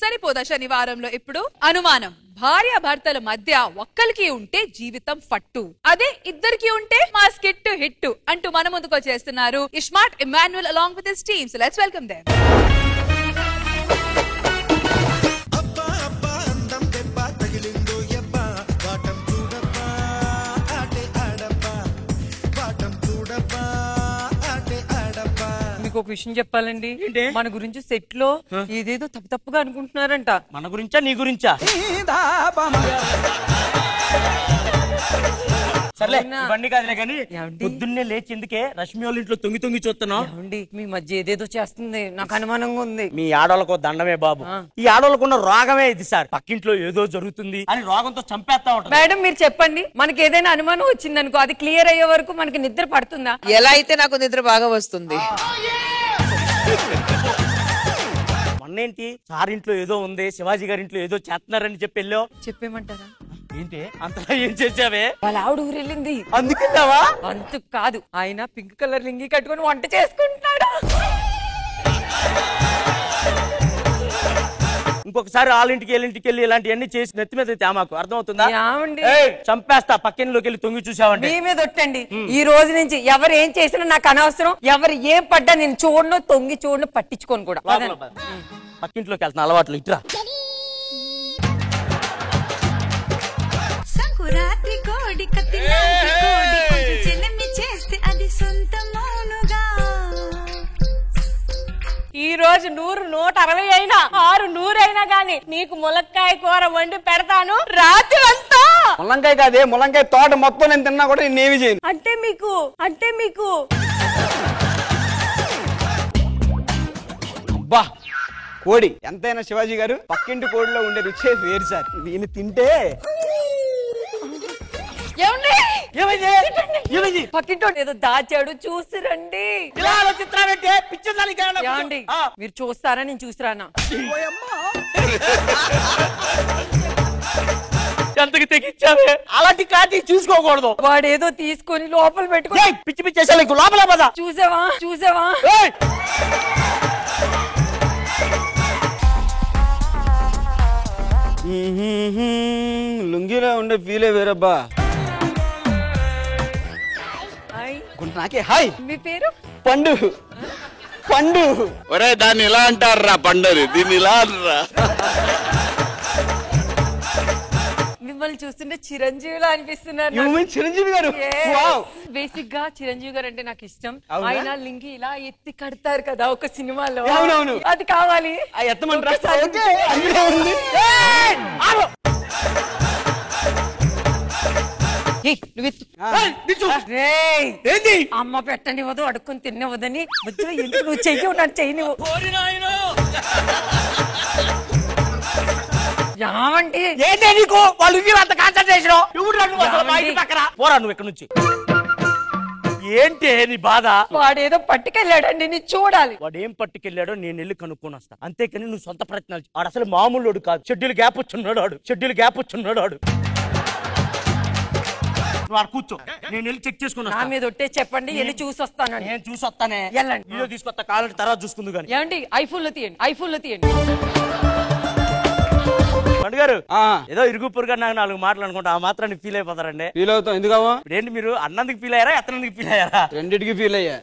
సరిపోదా శనివారంలో ఇప్పుడు అనుమానం భార్య భర్తల మధ్య ఒక్కరికి ఉంటే జీవితం ఫట్టు అదే ఇద్దరికి ఉంటే మా స్కిట్ హిట్ అంటూ మన ముందుకు వచ్చేస్తున్నారు iSmart Emmanuel along with his team so let's welcome them ఒక విషయం చెప్పాలండి మన గురించి సెట్ లో ఏదేదో తప్పుగా అనుకుంటున్నారంట మన గురించా నీ గురించా సర్లే ఇవన్నీ కాదులే కానీ పొద్దున్నే లేచి ఎందుకే రష్మి వాళ్ళ ఇంట్లో తొంగి తొంగి చూస్తున్నావు మీ మధ్య ఏదేదో చేస్తుంది నాకు అనుమానంగా ఉంది మీ ఆడవాళ్ళకు దండమే బాబు ఈ ఆడవాళ్ళకున్న రోగమే ఇది సార్ పక్కింట్లో ఏదో జరుగుతుంది అని రోగంతో చంపేస్తా ఉంటారు మేడం మీరు చెప్పండి మనకి ఏదైనా అనుమానం వచ్చింది అనుకో అది క్లియర్ అయ్యే వరకు మనకి నిద్ర పడుతుందా ఎలా అయితే నాకు నిద్ర బాగా వస్తుంది మొన్నేంటి సార్ ఇంట్లో ఏదో ఉంది శివాజీ గారి ఇంట్లో ఏదో చేస్తున్నారని చెప్పి వెళ్ళావు చెప్పేమంటారా ఏంటి అంతలా ఏం చేసావే వాళ్ళ ఆవిడ ఊరు వెళ్ళింది అందుకెళ్ళావా అంతకు కాదు ఆయన పింక్ కలర్ లింగి కట్టుకొని వంట చేసుకుంటున్నాడు ఇంకొకసారి వాళ్ళింటికి వెళ్ళింటికి వెళ్ళి ఇలాంటివన్నీ చేసి నెత్తి మీద తేమాకు అర్థమవుతుందా చంపేస్తా పక్కనలోకి వెళ్ళి తొంగి చూసావండి మీ మీద ఒట్టండి ఈ రోజు నుంచి ఎవరు ఏం చేసినా నాకు అనవసరం ఎవరు ఏం పడ్డా నేను చూడను తొంగి చూడను పట్టించుకోను కూడా పక్కింట్లోకి వెళ్తున్నా అలవాట్లు ఇట్రా సంకురాత్రి కోడి కత్తిలాంటి కోడి కొంచెం చెల్లెమ్మి చేస్తే అది సొంతమౌనుగా ఈ రోజు 100 160 అయినా 600 అయినా గాని నీకు ములక్కాయ కూర వండి పెడతాను రాత్రి అంతా ములంకాయ కాదే ములంకాయ తోట మొత్తం నేను తిన్నా కూడా నేనేమి చేయను అంటే మీకు అబ్బా కోడి ఎంతైనా శివాజీ గారు పక్కింటి కోడిలో ఉండే రుచే వేరు సార్ దీన్ని తింటే పక్కింటో ఏదో దాచాడు చూసి రండి మీరు చూస్తారా నేను చూసిరానా ఎంతకి తెగించావే అలాంటి కాటి చూసుకోకూడదు వాడేదో తీసుకొని లోపల పెట్టుకుని పిచ్చి పిచ్చి లోపల పద చూసావా లుంగిలో ఉండే ఫీలే వేరబ్బా నాకే హాయ్ మీ పేరు పండు ఒరే దాన్ని ఇలా అంటారా పండుని దీన్ని ఇలా అంటారా మిమ్మల్ని చూస్తుంటే చిరంజీవిలా అనిపిస్తున్నారు చిరంజీవి గారు బేసిక్ గా చిరంజీవి గారు అంటే నాకు ఇష్టం ఆయన లింగి ఇలా ఎత్తి కడతారు కదా ఒక సినిమాలో అది కావాలి అమ్మ పెట్టనివ్వదు అడుక్కొని తిన్నవద్దని మధ్యలో ఎందుకు నువ్వు చెయ్యి నాకు చెయ్యి నువ్వు నువ్వు ఇక్కడ నుంచి ఏంటి నీ బాధ వాడేదో పట్టుకెళ్ళాడండి నీ చూడాలి వాడు ఏం పట్టుకెళ్ళాడో నేను వెళ్ళి కనుక్కొని వస్తా అంతేకాని నువ్వు సొంత ప్రయత్నాలు వాడు అసలు మామూలు కాదు షెడ్యూల్ గ్యాప్ వచ్చున్నాడు వాడు వాడు కూర్చో నేను వెళ్ళి చెక్ చేసుకున్నా నా మీద ఒట్టే చెప్పండి వెళ్ళి చూసి వస్తాను నేను చూసి వస్తానే వీడియో తీసుకొస్తా కావాలంటే తర్వాత చూసుకుందు కానీ ఏమండి ఐఫోన్ లో తీయండి పండుగారు ఏదో ఇరుగు పొరుగా నాకు 4 మాటలు అనుకుంటా ఆ మాత్రాన్ని ఫీల్ అయిపోతారండి ఫీల్ అవుతాం ఎందుకమ్మా ఏంటి మీరు అన్నందుకు ఫీల్ అయ్యారా ఎత్తనందుకు ఫీల్ అయ్యారా రెండింటికి ఫీల్ అయ్యా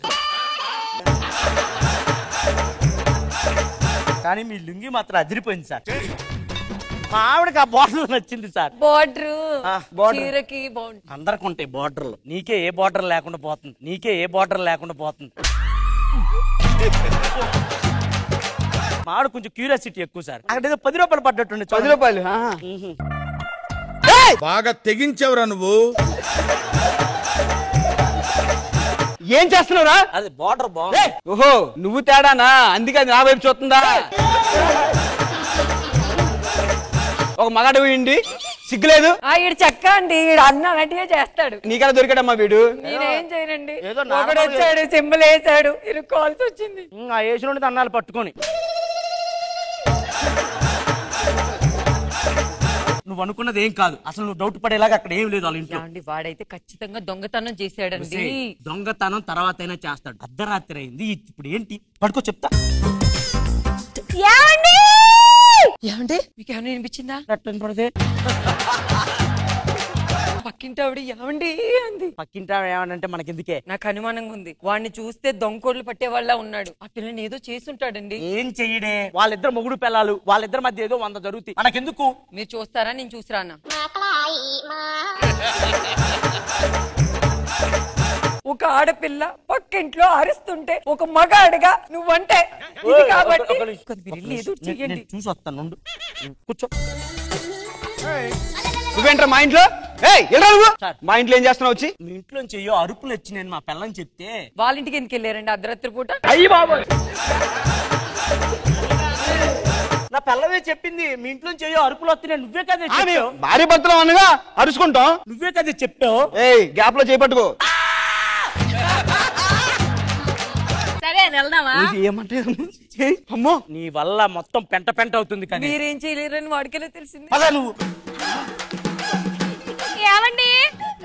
కానీ మీ లుంగి మాత్రం అదిరిపోయింది సార్ మా ఆవిడకి ఆ బార్డర్ నచ్చింది సార్ చీరకి అందరికి ఉంటాయి బార్డర్లు నీకే ఏ బార్డర్ లేకుండా పోతుంది మాడు కొంచెం క్యూరియాసిటీ ఎక్కువ సార్ అక్కడ ఏదో 10 రూపాయలు పడ్డట్టుండే 10 రూపాయలు బాగా తెగించావురా నువ్వు ఏం చేస్తున్నావురా అది బార్డర్ బాగుంది ఓహో నువ్వు తేడానా అందుకే అది నా వైపు చూస్తుందా ఒక మగాడు పోయింది సిగ్గులేదు. ఈడు చెక్క అండి, ఈడు అన్న అన్నట్టుగా చేస్తాడు. నీకలా దొరికాడమ్మా వీడు. నేనేం చేయనండి. ఏదో ఒకడు వచ్చాడు, సింబల్ వేసాడు, ఇరుక్కోవాల్సి వచ్చింది. ఆ వేసి నుండి అన్నాలు పట్టుకొని నువ్వు అనుకున్నది ఏం కాదు. అసలు నువ్వు డౌట్ పడేలాగా అక్కడ ఏం లేదు వాళ్ళ ఇంట్లో. వాడైతే ఖచ్చితంగా దొంగతనం చేశాడండి. దొంగతనం తర్వాత అయినా చేస్తాడు. అర్ధరాత్రి అయింది, ఇప్పుడు ఏంటి పడుకో చెప్తా. ఏమండి మీకు ఏమైనా వినిపించిందా? పడితే పక్కింటి ఆవిడ ఏమండి అంది. పక్కింటి ఏమనంటే మనకెందుకే? నాకు అనుమానంగా ఉంది. వాడిని చూస్తే దొంగకోళ్ళు పట్టే వాళ్ళ ఉన్నాడు. ఆ పిల్లని ఏదో చేసి ఉంటాడండి. ఏం చెయ్యడే, వాళ్ళిద్దరు మొగుడు పిల్లలు, వాళ్ళిద్దరి మధ్య ఏదో 100 జరుగుతాయి. మనకెందుకు? మీరు చూస్తారా, నేను చూసిరానా? ఒక ఆడపిల్ల పక్కింట్లో అరుస్తుంటే ఒక మగాడిగా నువ్వంటే ఇది కాబట్టి చూసి వస్తాను, కూర్చో. నువ్వేంట్రా మా ఇంట్లో? మా ఇంట్లో ఏం చేస్తున్నావు వచ్చి? మీ ఇంట్లో చెయ్యో అరుపులు వచ్చి నేను మా పిల్లని చెప్తే వాళ్ళ ఇంటికి ఎందుకు వెళ్ళారండి అర్ధరాత్రి పూట? అయ్యి బాబు, నా పిల్లవే చెప్పింది మీ ఇంట్లో చెయ్యో అరుపులు వస్తున్నాయి. నువ్వే కదే చెప్పావు. భార్య భర్తలు అనగా అరుచుకుంటాం. నువ్వే కదే చెప్పావు. గ్యాప్ లో చేపట్టుకో. సరే వెళ్దామా? ఏమంటే అమ్మో, నీ వల్ల మొత్తం పెంట పెంట అవుతుంది. కానీ మీరేం చేయలేరని వాడికెలా తెలిసింది? పద నువ్వు. ఏమండి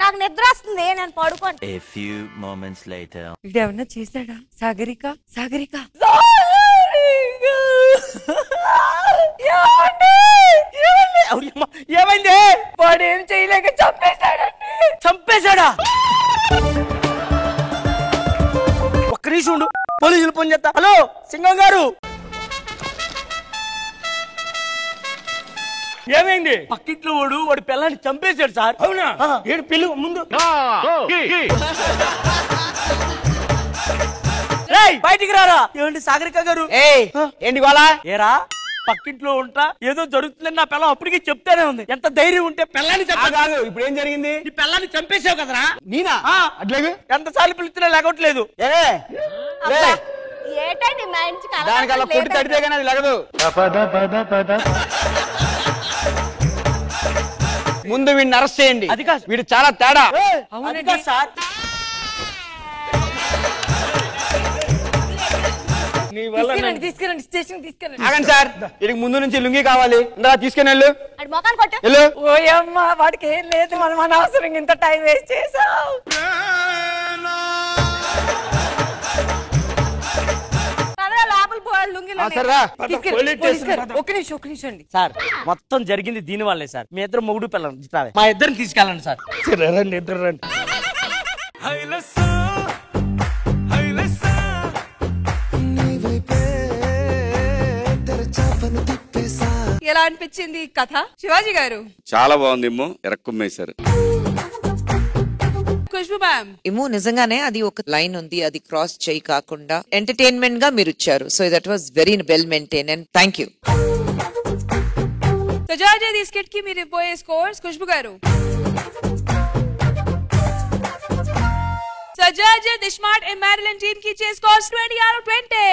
నాకు నిద్ర వస్తుంది, నేను పడుకోండి. A few moments later. వీడేమన్నా చేశాడా? సాగరిక సాగరిక ఏమైంది? వాడు ఏం చేయలేక చంపేశాడండి. చంపేశాడా? ఒక్క నిమిషం ఉండు, పోలీసులు ఫోన్ చేస్తా. హలో సింగం గారు, ఏమైంది? పక్కింట్లో వాడు పిల్లాన్ని చంపేశాడు సార్. అవునా? ఏడు పిల్లు ముందు బయటికి రారా. ఏమండి సాగరిక గారు? ఏంటి వాళ్ళ? ఏరా పక్కింట్లో ఉంటా ఏదో జరుగుతుందని నా పిల్లం అప్పటికి చెప్తానే ఉంది. ఎంత ధైర్యం ఉంటే పిల్లాన్ని కాదు. ఇప్పుడు ఏం జరిగింది? నీ పిల్లాన్ని చంపేశావు కదరా. నేనా? అట్లాగే ఎంతసార్లు పిలుస్తున్నా లేకట్లేదు. ఏటండి మా ఇంటికి దానికల్లా పొట్టి తడితే కానీ అది లగదు. ముందు వీడిని అరెస్ట్ చేయండి. అది కాదు, వీడు చాలా తేడా. అవునండి సార్. తీసుకెళ్ళండి స్టేషన్ తీసుకెళ్ళండి. ఆగండి సార్, వీడికి ముందు నుంచి లుంగి కావాలి. తీసుకుని వెళ్ళు. మొఖాన్ని కొట్టు. వెళ్ళు. ఓయమ్మ, వాడికి ఏం లేదు, మనం అనవసరంగా ఇంత టైం వేస్ట్ చేసాం. ఒక్క నిమిషం అండి సార్. మొత్తం జరిగింది దీని వల్లే సార్. మీ ఇద్దరు మొగుడు పిల్లలు, మా ఇద్దరిని తీసుకెళ్ళండి సార్. రండి, ఇద్దరు రండి. ఎలా అనిపించింది కథ శివాజీ గారు? చాలా బాగుందేమో, ఎరక్కుమ్మేశారు. ఖుష్బు మ్యామ్, ఏమో నిజంగానే అది ఒక లైన్ ఉంది, అది క్రాస్ చేయి కాకుండా ఎంటర్టైన్మెంట్ గా మీరు ఇచ్చారు. So that was very well maintain and thank you. సజాజే ది స్కిట్ కి మీరు పోయే స్కోర్స్ ఖుష్బు గారు. సజాజే ది స్మార్ట్ అండ్ మ్యారిలన్ టీమ్ కి ఇచ్చే స్కోర్స్ 20 out of 20.